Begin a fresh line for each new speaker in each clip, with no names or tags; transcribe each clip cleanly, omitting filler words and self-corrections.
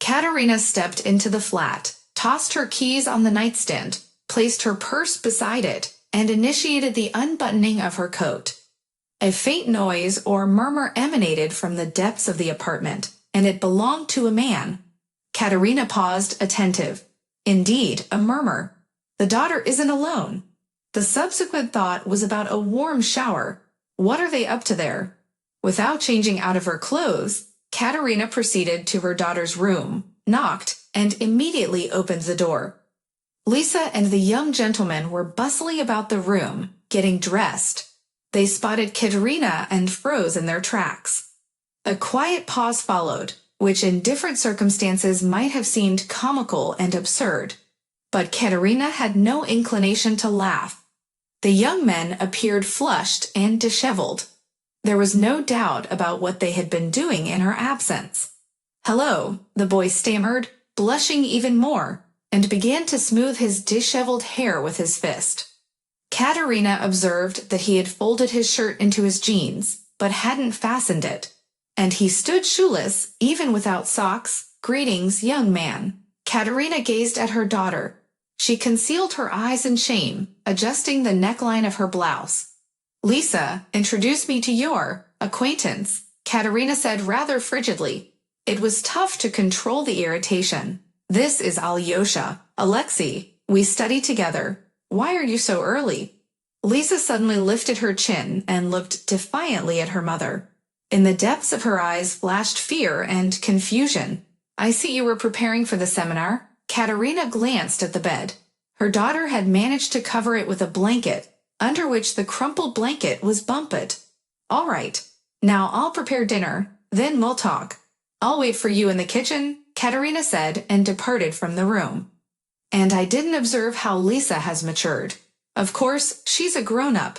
Katerina stepped into the flat, tossed her keys on the nightstand, placed her purse beside it, and initiated the unbuttoning of her coat. A faint noise or murmur emanated from the depths of the apartment, and it belonged to a man. Katerina paused, attentive. Indeed, a murmur. The daughter isn't alone. The subsequent thought was about a warm shower. What are they up to there? Without changing out of her clothes, Katerina proceeded to her daughter's room, knocked, and immediately opened the door. Lisa and the young gentleman were bustling about the room, getting dressed. They spotted Katerina and froze in their tracks. A quiet pause followed, which in different circumstances might have seemed comical and absurd. But Katerina had no inclination to laugh. The young men appeared flushed and disheveled. There was no doubt about what they had been doing in her absence. "Hello," the boy stammered, blushing even more, and began to smooth his disheveled hair with his fist. Katerina observed that he had folded his shirt into his jeans, but hadn't fastened it, and he stood shoeless, even without socks. "Greetings, young man." Katerina gazed at her daughter. She concealed her eyes in shame, adjusting the neckline of her blouse. "Lisa, introduce me to your acquaintance," Katerina said rather frigidly. It was tough to control the irritation. "This is Alyosha, Alexei. We study together. Why are you so early?" Lisa suddenly lifted her chin and looked defiantly at her mother. In the depths of her eyes flashed fear and confusion. "I see you were preparing for the seminar." Katerina glanced at the bed. Her daughter had managed to cover it with a blanket, under which the crumpled blanket was bumped. "All right. Now I'll prepare dinner, then we'll talk." "I'll wait for you in the kitchen," Katerina said, and departed from the room. And I didn't observe how Lisa has matured. Of course, she's a grown-up,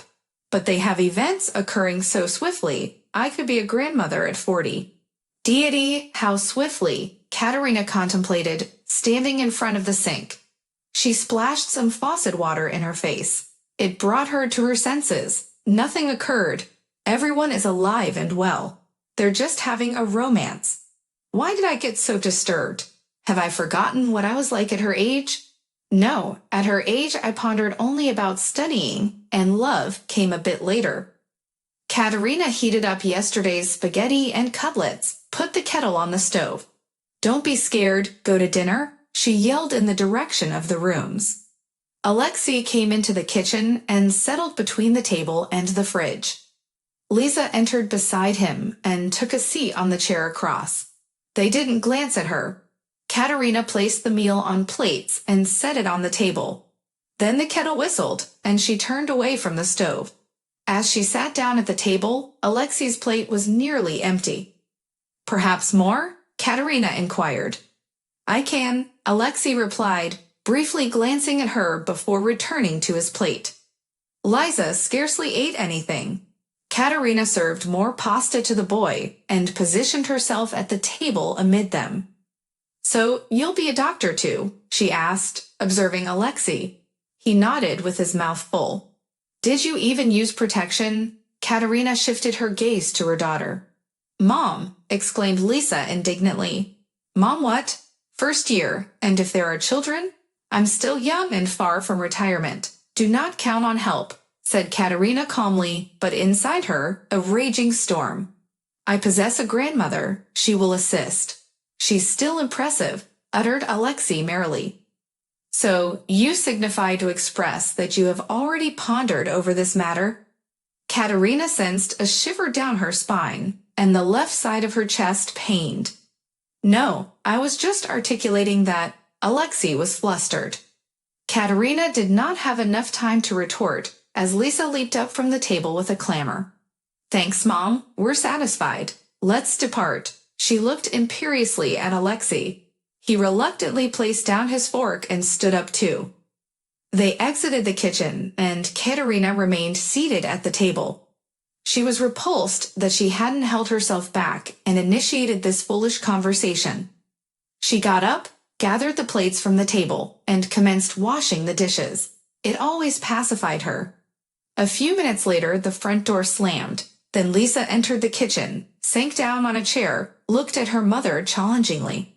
but they have events occurring so swiftly, I could be a grandmother at 40. Deity, how swiftly, Katerina contemplated, standing in front of the sink. She splashed some faucet water in her face. It brought her to her senses. Nothing occurred. Everyone is alive and well. They're just having a romance. Why did I get so disturbed? Have I forgotten what I was like at her age? No, at her age I pondered only about studying, and love came a bit later. Katerina heated up yesterday's spaghetti and cutlets, put the kettle on the stove. "Don't be scared, go to dinner," she yelled in the direction of the rooms. Alexei came into the kitchen and settled between the table and the fridge. Lisa entered beside him and took a seat on the chair across. They didn't glance at her. Katerina placed the meal on plates and set it on the table. Then the kettle whistled, and she turned away from the stove. As she sat down at the table, Alexei's plate was nearly empty. "Perhaps more?" Katerina inquired. "I can," Alexei replied, briefly glancing at her before returning to his plate. Liza scarcely ate anything. Katerina served more pasta to the boy and positioned herself at the table amid them. "So you'll be a doctor too?" she asked, observing Alexei. He nodded with his mouth full. "Did you even use protection?" Katerina shifted her gaze to her daughter. "Mom!" exclaimed Lisa indignantly. "Mom what?" "First year, and if there are children? I'm still young and far from retirement. Do not count on help," said Katerina calmly, but inside her, a raging storm. "I possess a grandmother. She will assist." "She's still impressive," uttered Alexei merrily. "So, you signify to express that you have already pondered over this matter?" Katerina sensed a shiver down her spine, and the left side of her chest pained. "No, I was just articulating that." Alexei was flustered. Katerina did not have enough time to retort, as Lisa leaped up from the table with a clamor. "Thanks, Mom. We're satisfied. Let's depart." She looked imperiously at Alexei. He reluctantly placed down his fork and stood up too. They exited the kitchen, and Katerina remained seated at the table. She was repulsed that she hadn't held herself back and initiated this foolish conversation. She got up, gathered the plates from the table, and commenced washing the dishes. It always pacified her. A few minutes later, the front door slammed. Then Lisa entered the kitchen, sank down on a chair, looked at her mother challengingly.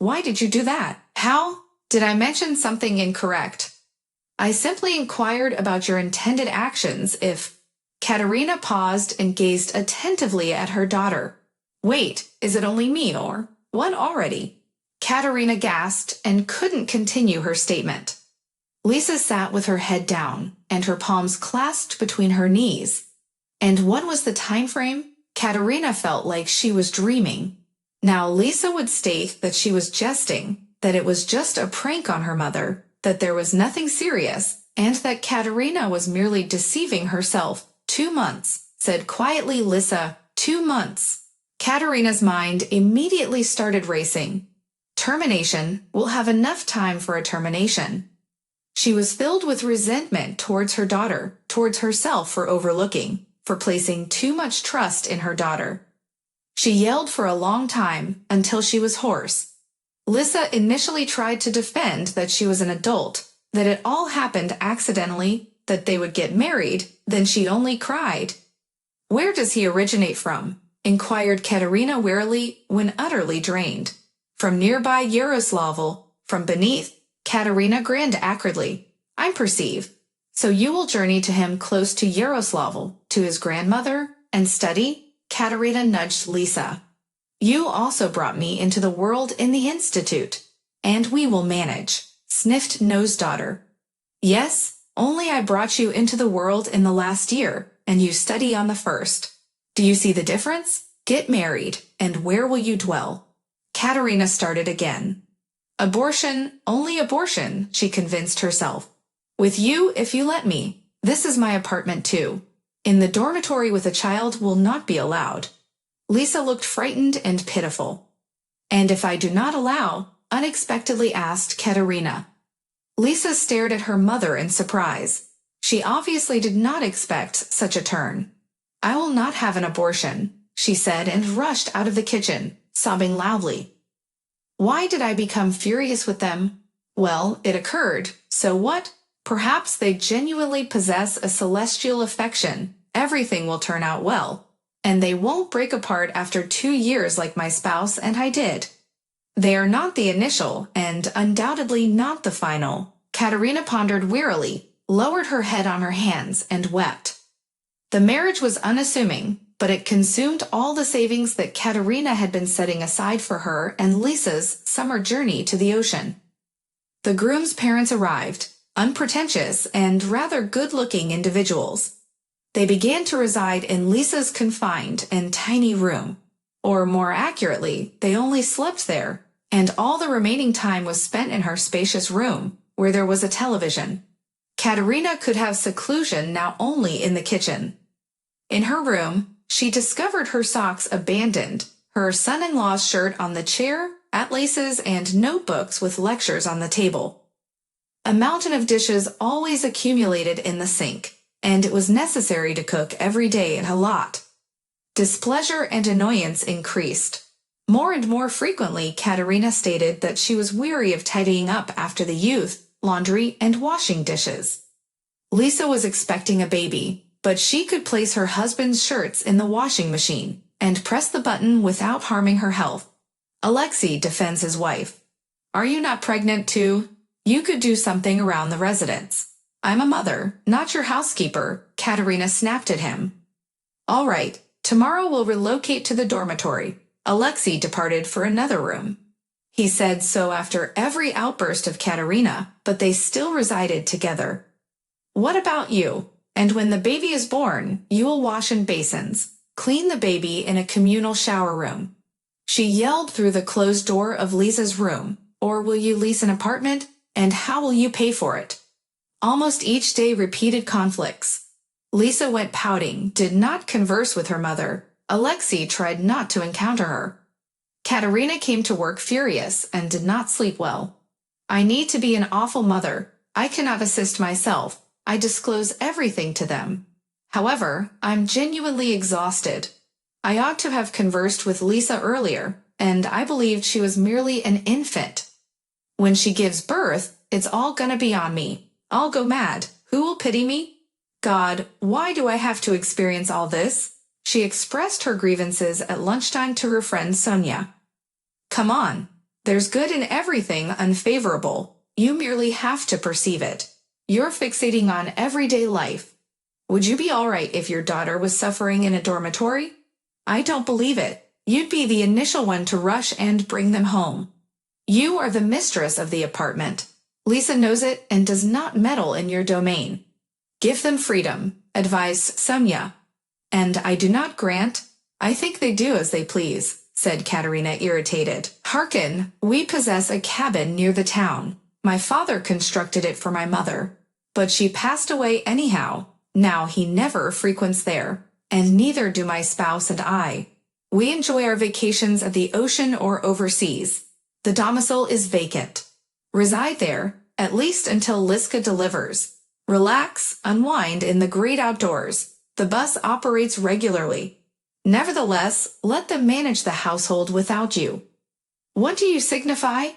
Why did you do that? How? Did I mention something incorrect? I simply inquired about your intended actions if... Katerina paused and gazed attentively at her daughter. Wait, is it only me or what already? Katerina gasped and couldn't continue her statement. Lisa sat with her head down and her palms clasped between her knees. And what was the time frame? Katerina felt like she was dreaming. Now Lisa would state that she was jesting, that it was just a prank on her mother, that there was nothing serious, and that Katerina was merely deceiving herself. 2 months, said quietly Lisa. 2 months. Katerina's mind immediately started racing. Termination. We'll have enough time for a termination. She was filled with resentment towards her daughter, towards herself for overlooking, for placing too much trust in her daughter. She yelled for a long time until she was hoarse. Lisa initially tried to defend that she was an adult, that it all happened accidentally, that they would get married, then she only cried. Where does he originate from? Inquired Katerina wearily when utterly drained. From nearby Yaroslavl, from beneath. Katerina grinned acridly. I perceive. So you will journey to him close to Yaroslavl, to his grandmother, and study? Katerina nudged Lisa. You also brought me into the world in the institute. And we will manage, sniffed No's daughter. Yes, only I brought you into the world in the last year, and you study on the first. Do you see the difference? Get married, and where will you dwell? Katerina started again. Abortion, only abortion, she convinced herself. With you, if you let me. This is my apartment too. In the dormitory with a child will not be allowed. Lisa looked frightened and pitiful. And if I do not allow? Unexpectedly asked Katerina. Lisa stared at her mother in surprise. She obviously did not expect such a turn. I will not have an abortion, she said and rushed out of the kitchen, sobbing loudly. Why did I become furious with them? Well, it occurred. So what? Perhaps they genuinely possess a celestial affection. Everything will turn out well. And they won't break apart after 2 years like my spouse and I did. They are not the initial, and undoubtedly not the final. Katerina pondered wearily, lowered her head on her hands, and wept. The marriage was unassuming, but it consumed all the savings that Katerina had been setting aside for her and Lisa's summer journey to the ocean. The groom's parents arrived, unpretentious and rather good-looking individuals. They began to reside in Lisa's confined and tiny room. Or more accurately, they only slept there, and all the remaining time was spent in her spacious room, where there was a television. Katerina could have seclusion now only in the kitchen. In her room, she discovered her socks abandoned, her son-in-law's shirt on the chair, atlases and notebooks with lectures on the table. A mountain of dishes always accumulated in the sink, and it was necessary to cook every day in a lot. Displeasure and annoyance increased. More and more frequently, Katerina stated that she was weary of tidying up after the youth, laundry, and washing dishes. Lisa was expecting a baby, but she could place her husband's shirts in the washing machine and press the button without harming her health. Alexei defends his wife. Are you not pregnant too? You could do something around the residence. I'm a mother, not your housekeeper, Katerina snapped at him. All right, tomorrow we'll relocate to the dormitory. Alexei departed for another room. He said so after every outburst of Katerina, but they still resided together. What about you? And when the baby is born, you will wash in basins, clean the baby in a communal shower room. She yelled through the closed door of Lisa's room. Or will you lease an apartment? And how will you pay for it? Almost each day repeated conflicts. Lisa went pouting, did not converse with her mother. Alexei tried not to encounter her. Katerina came to work furious and did not sleep well. I need to be an awful mother. I cannot assist myself. I disclose everything to them. However, I'm genuinely exhausted. I ought to have conversed with Lisa earlier, and I believed she was merely an infant. When she gives birth, it's all gonna be on me. I'll go mad. Who will pity me? God, why do I have to experience all this? She expressed her grievances at lunchtime to her friend Sonia. Come on. There's good in everything unfavorable. You merely have to perceive it. You're fixating on everyday life. Would you be all right if your daughter was suffering in a dormitory? I don't believe it. You'd be the initial one to rush and bring them home. You are the mistress of the apartment. Lisa knows it and does not meddle in your domain. Give them freedom, advised Sonia. And I do not grant. I think they do as they please, said Katerina, irritated. Hearken, we possess a cabin near the town. My father constructed it for my mother. But she passed away anyhow. Now he never frequents there, and neither do my spouse and I. We enjoy our vacations at the ocean or overseas. The domicile is vacant. Reside there, at least until Liska delivers. Relax, unwind in the great outdoors. The bus operates regularly. Nevertheless, let them manage the household without you. What do you signify?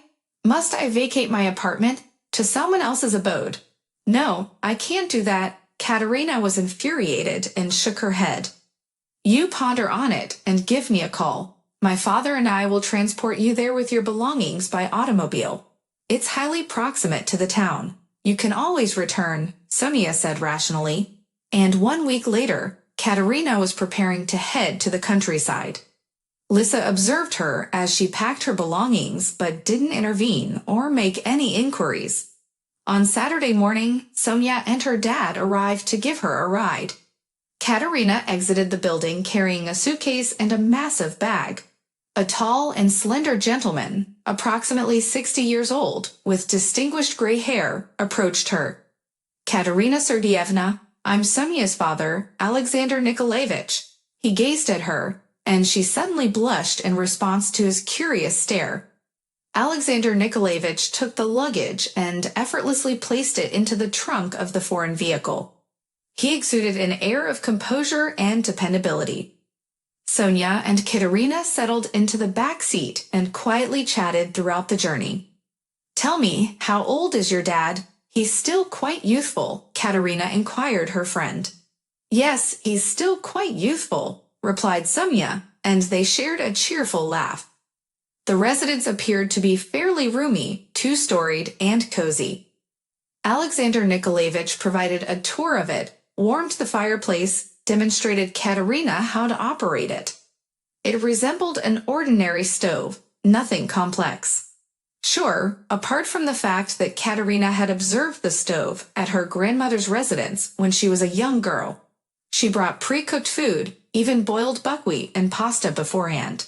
Must I vacate my apartment to someone else's abode? No, I can't do that. Katerina was infuriated and shook her head. You ponder on it and give me a call. My father and I will transport you there with your belongings by automobile. It's highly proximate to the town. You can always return, Sonia said rationally. And 1 week later, Katerina was preparing to head to the countryside. Lisa observed her as she packed her belongings but didn't intervene or make any inquiries. On Saturday morning, Sonia and her dad arrived to give her a ride. Katerina exited the building carrying a suitcase and a massive bag. A tall and slender gentleman, approximately 60 years old, with distinguished gray hair, approached her. Katerina Sergeyevna, I'm Sonia's father, Alexander Nikolaevich. He gazed at her, and she suddenly blushed in response to his curious stare. Alexander Nikolaevich took the luggage and effortlessly placed it into the trunk of the foreign vehicle. He exuded an air of composure and dependability. Sonia and Katerina settled into the back seat and quietly chatted throughout the journey. Tell me, how old is your dad? He's still quite youthful, Katerina inquired her friend. Yes, he's still quite youthful, replied Sonia, and they shared a cheerful laugh. The residence appeared to be fairly roomy, two-storied, and cozy. Alexander Nikolaevich provided a tour of it, warmed the fireplace, demonstrated Katerina how to operate it. It resembled an ordinary stove, nothing complex. Sure, apart from the fact that Katerina had observed the stove at her grandmother's residence when she was a young girl. She brought pre-cooked food, even boiled buckwheat and pasta beforehand.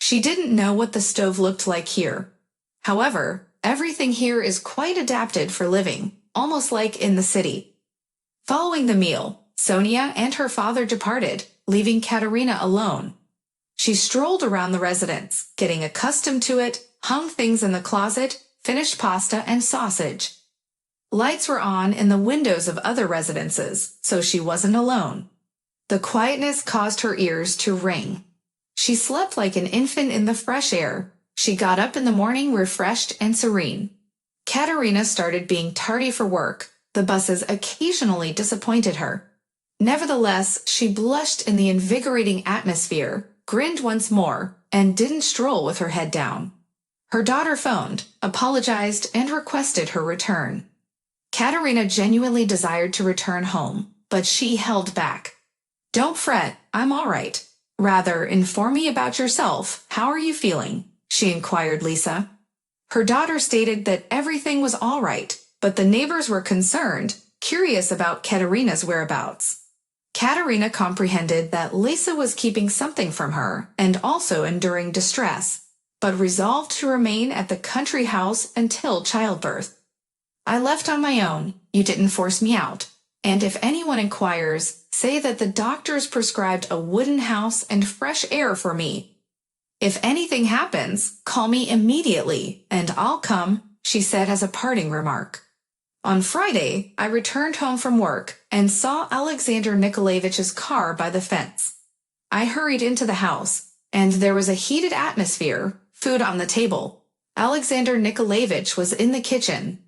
She didn't know what the stove looked like here. However, everything here is quite adapted for living, almost like in the city. Following the meal, Sonia and her father departed, leaving Katerina alone. She strolled around the residence, getting accustomed to it, hung things in the closet, finished pasta and sausage. Lights were on in the windows of other residences, so she wasn't alone. The quietness caused her ears to ring. She slept like an infant in the fresh air. She got up in the morning refreshed and serene. Katerina started being tardy for work. The buses occasionally disappointed her. Nevertheless, she blushed in the invigorating atmosphere, grinned once more, and didn't stroll with her head down. Her daughter phoned, apologized, and requested her return. Katerina genuinely desired to return home, but she held back. Don't fret, I'm all right. Rather, inform me about yourself. How are you feeling? She inquired Lisa. Her daughter stated that everything was all right, but the neighbors were concerned, curious about Katerina's whereabouts. Katerina comprehended that Lisa was keeping something from her and also enduring distress, but resolved to remain at the country house until childbirth. I left on my own. You didn't force me out. And if anyone inquires, say that the doctors prescribed a wooden house and fresh air for me. If anything happens, call me immediately, and I'll come, she said as a parting remark. On Friday, I returned home from work and saw Alexander Nikolaevich's car by the fence. I hurried into the house, and there was a heated atmosphere, food on the table. Alexander Nikolaevich was in the kitchen.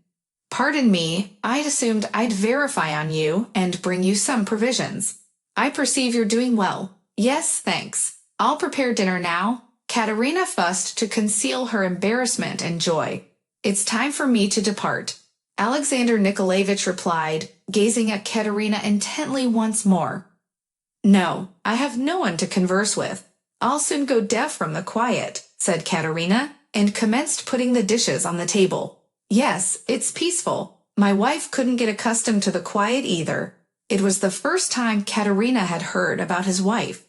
Pardon me, I'd assumed I'd verify on you and bring you some provisions. I perceive you're doing well. Yes, thanks. I'll prepare dinner now. Katerina fussed to conceal her embarrassment and joy. It's time for me to depart, Alexander Nikolaevich replied, gazing at Katerina intently once more. No, I have no one to converse with. I'll soon go deaf from the quiet, said Katerina, and commenced putting the dishes on the table. Yes, it's peaceful. My wife couldn't get accustomed to the quiet either. It was the first time Katerina had heard about his wife.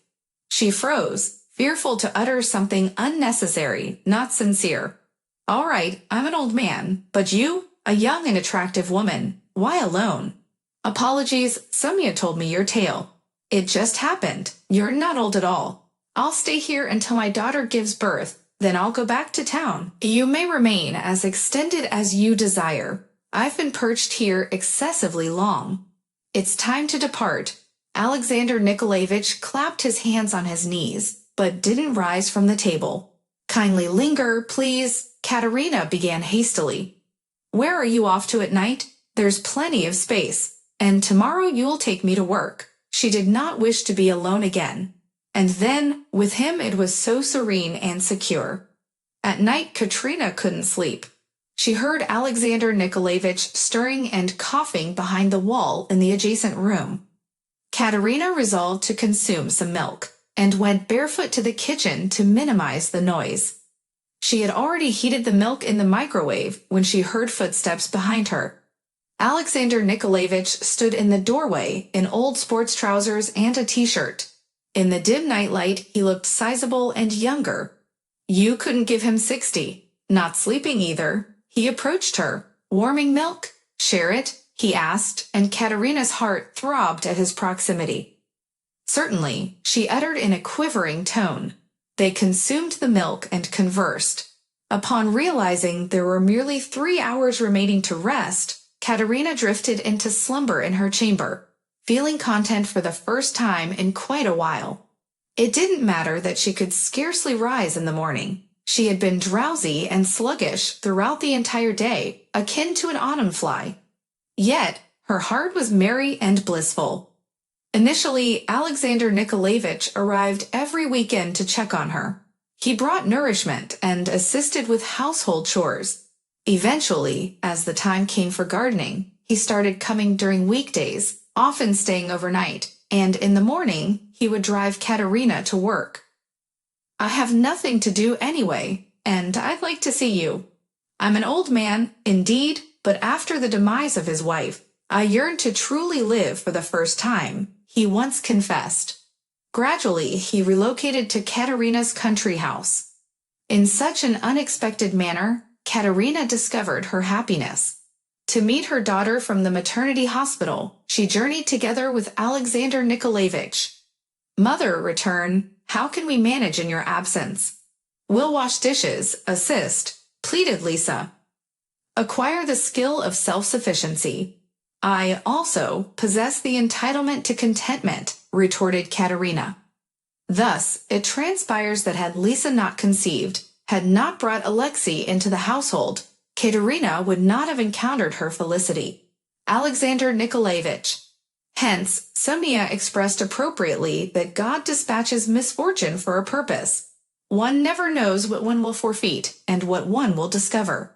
She froze, fearful to utter something unnecessary, not sincere. All right, I'm an old man, but you, a young and attractive woman, why alone? Apologies, Sonia told me your tale. It just happened. You're not old at all. I'll stay here until my daughter gives birth, then I'll go back to town. You may remain as extended as you desire. I've been perched here excessively long. It's time to depart. Alexander Nikolaevich clapped his hands on his knees, but didn't rise from the table. Kindly linger, please, Katerina began hastily. Where are you off to at night? There's plenty of space, and tomorrow you'll take me to work. She did not wish to be alone again. And then, with him it was so serene and secure. At night Katerina couldn't sleep. She heard Alexander Nikolaevich stirring and coughing behind the wall in the adjacent room. Katerina resolved to consume some milk, and went barefoot to the kitchen to minimize the noise. She had already heated the milk in the microwave when she heard footsteps behind her. Alexander Nikolaevich stood in the doorway in old sports trousers and a t-shirt. In the dim nightlight, he looked sizable and younger. You couldn't give him 60. Not sleeping either. He approached her. Warming milk? Share it? He asked, and Katerina's heart throbbed at his proximity. Certainly, she uttered in a quivering tone. They consumed the milk and conversed. Upon realizing there were merely 3 hours remaining to rest, Katerina drifted into slumber in her chamber, feeling content for the first time in quite a while. It didn't matter that she could scarcely rise in the morning. She had been drowsy and sluggish throughout the entire day, akin to an autumn fly. Yet, her heart was merry and blissful. Initially, Alexander Nikolaevich arrived every weekend to check on her. He brought nourishment and assisted with household chores. Eventually, as the time came for gardening, he started coming during weekdays, often staying overnight, and in the morning, he would drive Katerina to work. I have nothing to do anyway, and I'd like to see you. I'm an old man, indeed, but after the demise of his wife, I yearn to truly live for the first time, he once confessed. Gradually, he relocated to Katerina's country house. In such an unexpected manner, Katerina discovered her happiness. To meet her daughter from the maternity hospital, she journeyed together with Alexander Nikolaevich. Mother, return. How can we manage in your absence? We'll wash dishes, assist, pleaded Lisa. Acquire the skill of self-sufficiency. I, also, possess the entitlement to contentment, retorted Katerina. Thus, it transpires that had Lisa not conceived, had not brought Alexei into the household, Katerina would not have encountered her felicity. Alexander Nikolaevich. Hence, Sonia expressed appropriately that God dispatches misfortune for a purpose. One never knows what one will forfeit and what one will discover.